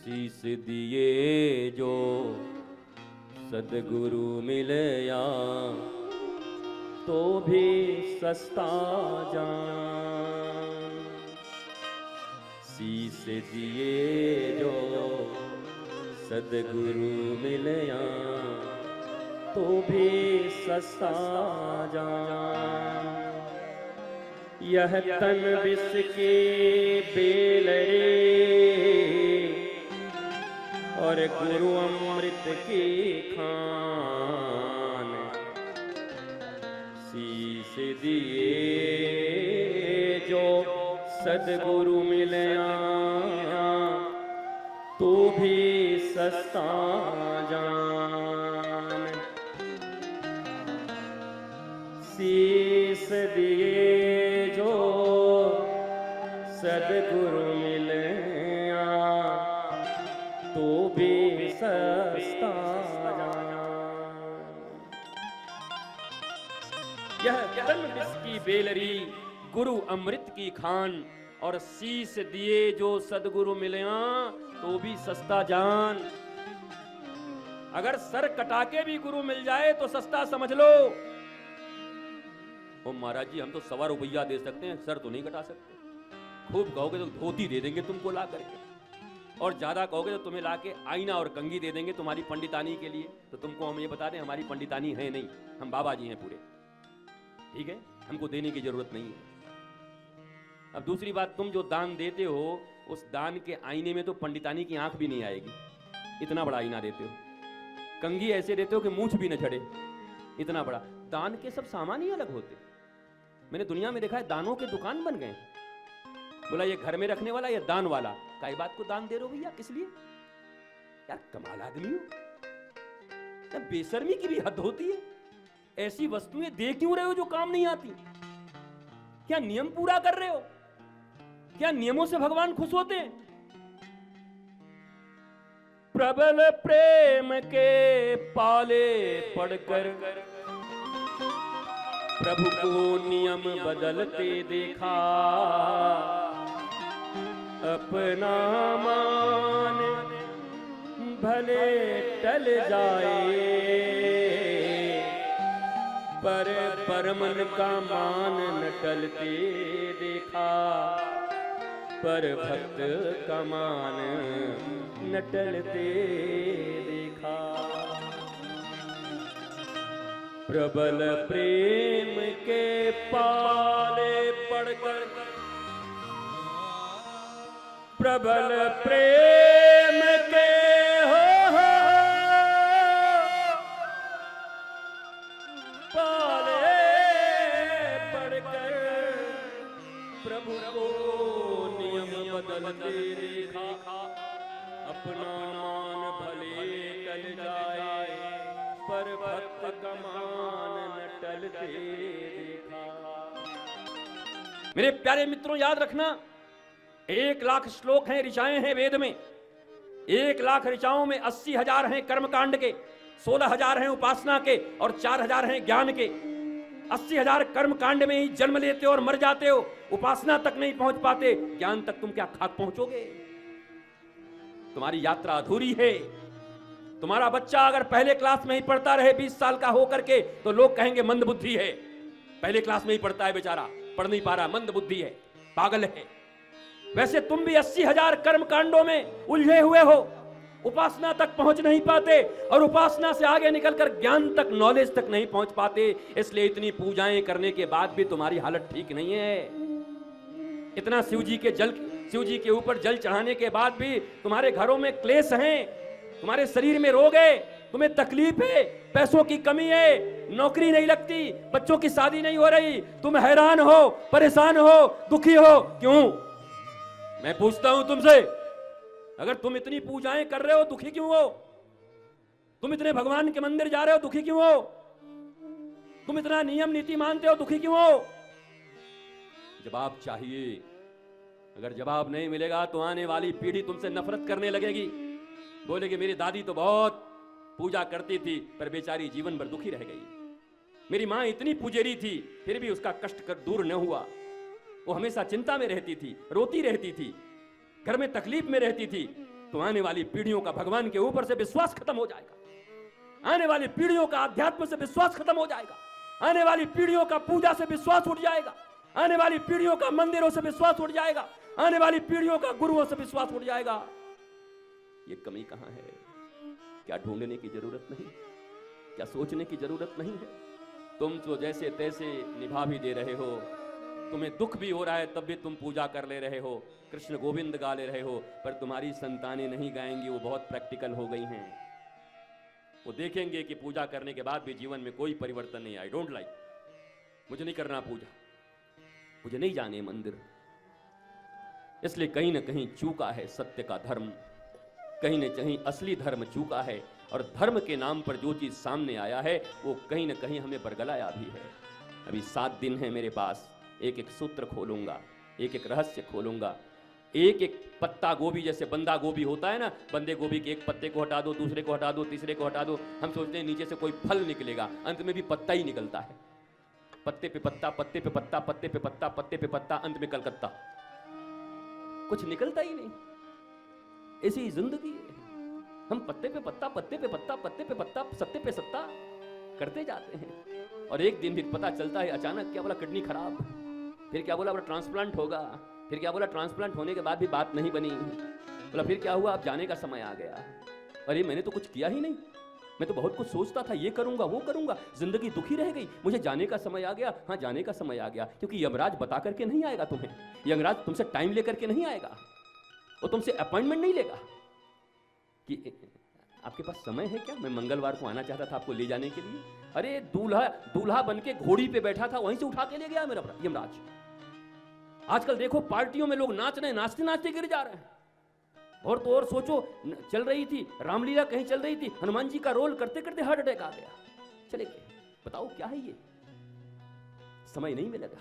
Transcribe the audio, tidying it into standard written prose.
शीस दिए जो सदगुरु मिलया तो भी सस्ता जान। शीस दिए जो सदगुरु मिलया तो भी सस्ता जान। यह तन विष के बेल रे और गुरु अमृत की खान। शीस दिए जो सदगुरु मिलया तो भी सस्ता जान। शीस दिए जो सदगुरु मिलया तो भी सस्ता जान। यह तन विष की बेलरी गुरु अमृत की खान और शीस दिए जो सदगुरु मिलया तो भी सस्ता जान। अगर सर कटा के भी गुरु मिल जाए तो सस्ता समझ लो। ओ महाराज जी हम तो 1.25 रुपया दे सकते हैं, सर तो नहीं कटा सकते। खूब कहोगे तो धोती दे देंगे तुमको ला करके, और ज्यादा कहोगे तो तुम्हें लाके आईना और कंघी दे देंगे तुम्हारी पंडितानी के लिए। तो तुमको हम ये बता दें हमारी पंडितानी है नहीं, हम बाबा जी हैं पूरे, ठीक है, हमको देने की जरूरत नहीं है। अब दूसरी बात, तुम जो दान देते हो उस दान के आईने में तो पंडितानी की आंख भी नहीं आएगी, इतना बड़ा आईना देते हो। कंघी ऐसे देते हो कि मूंछ भी न झड़े, इतना बड़ा। दान के सब सामान ही अलग होते। मैंने दुनिया में देखा है दानों के दुकान बन गए। बोला ये घर में रखने वाला, ये दान वाला। काई बात को दान दे रहे हो भैया, किस लिए? यार कमाल आदमी हो, बेशर्मी की भी हद होती है। ऐसी वस्तुएं दे क्यों रहे हो जो काम नहीं आती? क्या नियम पूरा कर रहे हो? क्या नियमों से भगवान खुश होते हैं? प्रबल प्रेम के पाले पड़कर प्रभु को नियम बदलते देखा। अपना मान भले टल जाए पर मन का मान न टलते देखा। पर भक्त का मान न टलते देखा। प्रबल प्रेम के पाले पड़कर प्रबल प्रेम के पाले पड़कर प्रभु को नियम बदलते देखा। अपना मान भले टल जाए पर भक्त का मान न टलते देखा। मेरे प्यारे मित्रों याद रखना, 1 लाख श्लोक हैं, ऋचाएं हैं वेद में। 1 लाख ऋचाओं में 80,000 हैं कर्मकांड के, 16,000 हैं उपासना के और 4,000 हैं ज्ञान के। 80,000 कर्मकांड में ही जन्म लेते हो और मर जाते हो, उपासना तक नहीं पहुंच पाते, ज्ञान तक तुम क्या खाक पहुंचोगे? तुम्हारी यात्रा अधूरी है। तुम्हारा बच्चा अगर पहले क्लास में ही पढ़ता रहे 20 साल का होकर के तो लोग कहेंगे मंद बुद्धि है। पहले क्लास में ही पढ़ता है बेचारा, पढ़ नहीं पा रहा, मंद बुद्धि है, पागल है। वैसे तुम भी 80,000 कर्म कांडों में उलझे हुए हो, उपासना तक पहुंच नहीं पाते और उपासना से आगे निकलकर ज्ञान तक, नॉलेज तक नहीं पहुंच पाते। इसलिए इतनी पूजाएं करने के बाद भी तुम्हारी हालत ठीक नहीं है। इतना शिव जी के ऊपर जल चढ़ाने के बाद भी तुम्हारे घरों में क्लेश हैं, तुम्हारे शरीर में रोग है, तुम्हें तकलीफ है, पैसों की कमी है, नौकरी नहीं लगती, बच्चों की शादी नहीं हो रही, तुम हैरान हो, परेशान हो, दुखी हो। क्यों? मैं पूछता हूं तुमसे, अगर तुम इतनी पूजाएं कर रहे हो दुखी क्यों हो? तुम इतने भगवान के मंदिर जा रहे हो दुखी क्यों हो? तुम इतना नियम नीति मानते हो दुखी क्यों हो? जवाब चाहिए। अगर जवाब नहीं मिलेगा तो आने वाली पीढ़ी तुमसे नफरत करने लगेगी, बोलेगी मेरी दादी तो बहुत पूजा करती थी पर बेचारी जीवन भर दुखी रह गई। मेरी माँ इतनी पुजेरी थी फिर भी उसका कष्ट कर दूर न हुआ। वो हमेशा चिंता में रहती थी, रोती रहती थी, घर में तकलीफ में रहती थी, तो आने वाली पीढ़ियों का भगवान के ऊपर से विश्वास खत्म हो जाएगा, आने वाली पीढ़ियों का अध्यात्म से विश्वास खत्म हो जाएगा, आने वाली पीढ़ियों का पूजा से विश्वास उठ जाएगा, आने वाली पीढ़ियों का मंदिरों से विश्वास उठ जाएगा, आने वाली पीढ़ियों का गुरुओं से विश्वास उठ जाएगा। ये कमी कहां है? क्या ढूंढने की जरूरत नहीं, क्या सोचने की जरूरत नहीं है? तुम तो जैसे तैसे निभा भी दे रहे हो, तुम्हें दुख भी हो रहा है तब भी तुम पूजा कर ले रहे हो, कृष्ण गोविंद गा ले रहे हो, पर तुम्हारी संतानें नहीं गाएंगी, वो बहुत प्रैक्टिकल हो गई हैं। वो देखेंगे कि पूजा करने के बाद भी जीवन में कोई परिवर्तन नहीं। आई डोंट लाइक, मुझे नहीं करना पूजा, मुझे नहीं जाने मंदिर। इसलिए कहीं ना कहीं चूका है सत्य का धर्म, कहीं न कहीं असली धर्म चूका है, और धर्म के नाम पर जो चीज सामने आया है वो कहीं न कहीं हमें बरगलाया भी है। अभी 7 दिन है मेरे पास, एक एक सूत्र खोलूंगा, एक एक रहस्य खोलूंगा, एक एक पत्ता गोभी, जैसे बंदा गोभी होता है ना, बंदे गोभी के एक पत्ते को हटा दो, दूसरे को हटा दो, तीसरे को हटा दो, हम सोचते हैं नीचे से कोई फल निकलेगा, अंत में भी पत्ता ही निकलता है। पत्ते पे पत्ता, पत्ते पे पत्ता, पत्ते पे पत्ता, पत्ते पे पत्ता, अंत में कलकत्ता, कुछ निकलता ही नहीं। ऐसी ही जिंदगी है, हम पत्ते पे पत्ता, पत्ते पे पत्ता, पत्ते पे पत्ता, सत्ते पे सत्ता करते जाते हैं, और एक दिन फिर पता चलता है अचानक, क्या बोला किडनी खराब, फिर क्या बोला ट्रांसप्लांट होगा, फिर क्या बोला ट्रांसप्लांट होने के बाद भी बात नहीं बनी, बोला फिर क्या हुआ, अब जाने का समय आ गया। अरे मैंने तो कुछ किया ही नहीं, मैं तो बहुत कुछ सोचता था, ये करूंगा वो करूंगा, जिंदगी दुखी रह गई, मुझे जाने का समय आ गया। हाँ, जाने का समय आ गया, क्योंकि यमराज बता करके नहीं आएगा तुम्हें, यमराज तुमसे टाइम लेकर के नहीं आएगा, वो तुमसे अपॉइंटमेंट नहीं लेगा कि आपके पास समय है क्या, मैं मंगलवार को आना चाहता था आपको ले जाने के लिए। अरे दूल्हा बन के घोड़ी पे बैठा था, वहीं से उठा के ले गया मेरा यमराज। आजकल देखो पार्टियों में लोग नाच रहे, नाचते नाचते गिर जा रहे हैं। और तो और सोचो, चल रही थी रामलीला, कहीं चल रही थी, हनुमान जी का रोल करते करते हार्ट अटैक आ गया, चले गए। बताओ क्या है ये, समय नहीं मिलेगा।